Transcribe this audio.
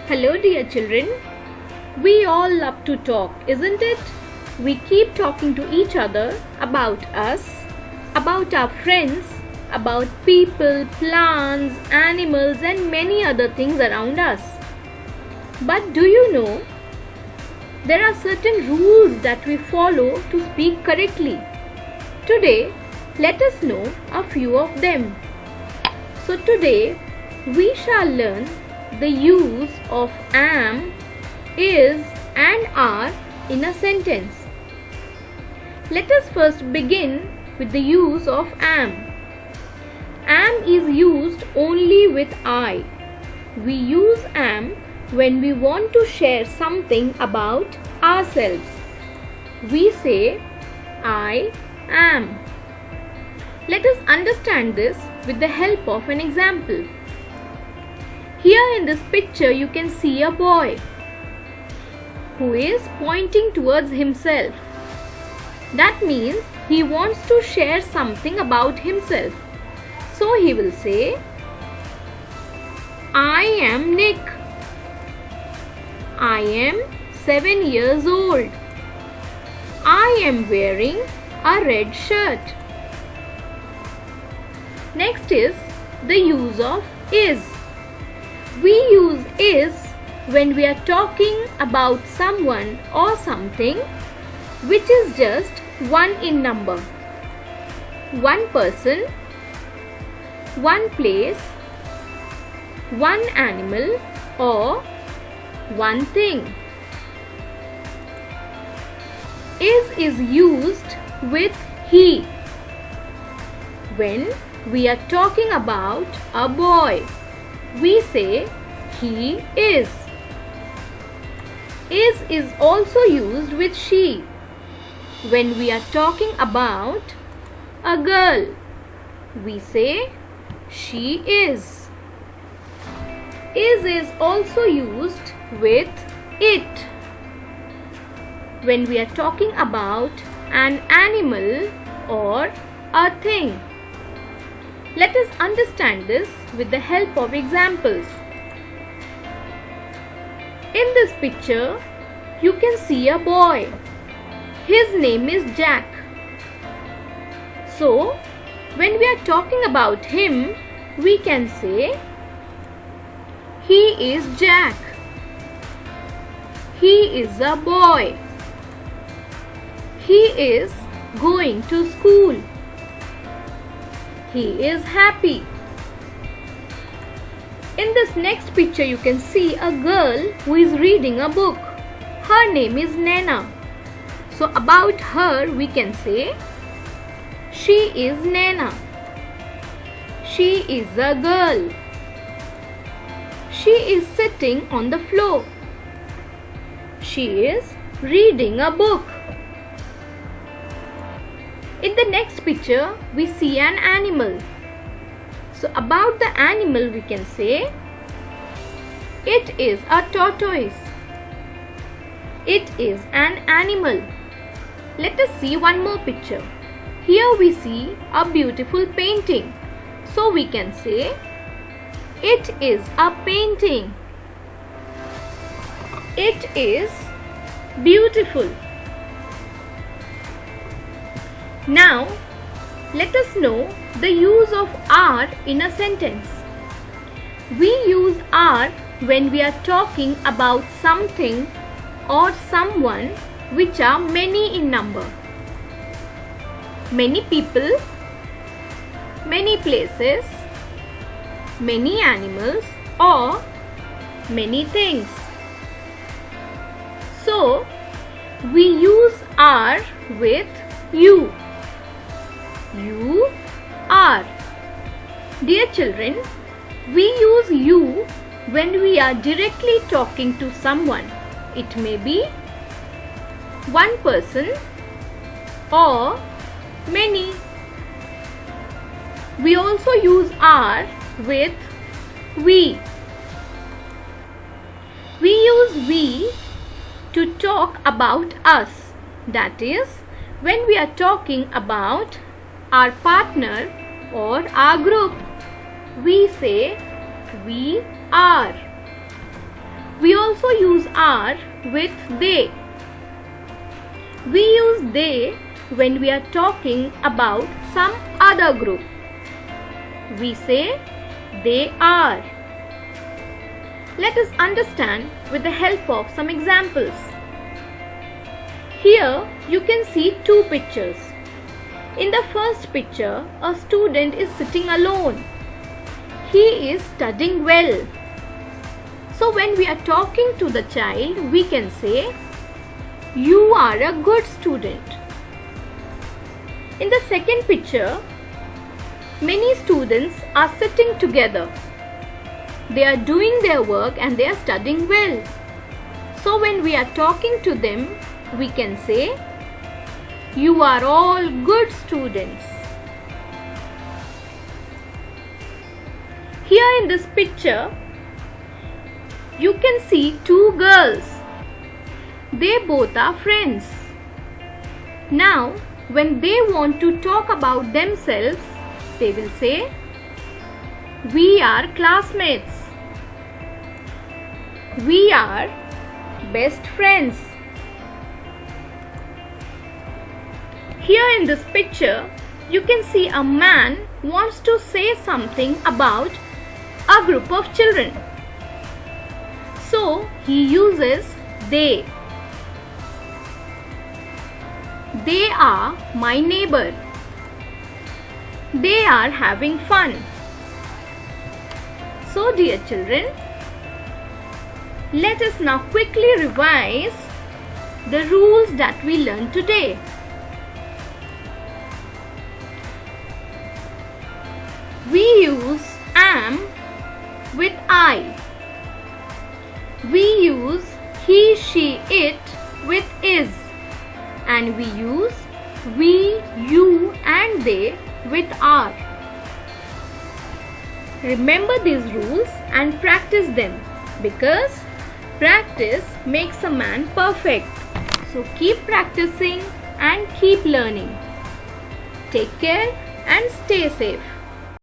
Hello dear children, we all love to talk, isn't it? We keep talking to each other about us, about our friends, about people, plants, animals and many other things around us. But do you know, there are certain rules that we follow to speak correctly. Today, let us know a few of them. So today, we shall learn the use of am, is and are in a sentence. Let us first begin with the use of am. Am is used only with I. We use am when we want to share something about ourselves. We say, I am. Let us understand this with the help of an example. Here in this picture you can see a boy who is pointing towards himself. That means he wants to share something about himself. So he will say, I am Nick. I am 7 years old. I am wearing a red shirt. Next is the use of is. We use is when we are talking about someone or something which is just one in number. One person, one place, one animal or one thing. Is used with he when we are talking about a boy. We say he is. Is also used with she when we are talking about a girl. We say she is. Is also used with it when we are talking about an animal or a thing. Let us understand this with the help of examples. In this picture, you can see a boy. His name is Jack. So, when we are talking about him, we can say, he is Jack. He is a boy. He is going to school. He is happy. In this next picture you can see a girl who is reading a book. Her name is Nana. So about her we can say, she is Nana. She is a girl. She is sitting on the floor. She is reading a book. In the next picture, we see an animal. So about the animal we can say, it is a tortoise. It is an animal. Let us see one more picture. Here we see a beautiful painting. So we can say, it is a painting. It is beautiful. Now, let us know the use of are in a sentence. We use are when we are talking about something or someone which are many in number. Many people, many places, many animals or many things. So, we use are with you. You are. Dear children, we use you when we are directly talking to someone. It may be one person or many. We also use are with we. We use we to talk about us. That is, when we are talking about our partner or our group, we say we are. We also use are with they. We use they when we are talking about some other group. We say they are. Let us understand with the help of some examples. Here you can see two pictures. In the first picture, a student is sitting alone. He is studying well. So when we are talking to the child, we can say, "You are a good student." In the second picture, many students are sitting together. They are doing their work and they are studying well. So when we are talking to them, we can say, "You are all good students." Here in this picture, you can see two girls. They both are friends. Now, when they want to talk about themselves, they will say, "We are classmates." "We are best friends." Here in this picture, you can see a man wants to say something about a group of children. So he uses they. They are my neighbor. They are having fun. So dear children, let us now quickly revise the rules that we learned today. We use am with I. We use he, she, it with is. And we use we, you and they with are. Remember these rules and practice them, because practice makes a man perfect. So keep practicing and keep learning. Take care and stay safe.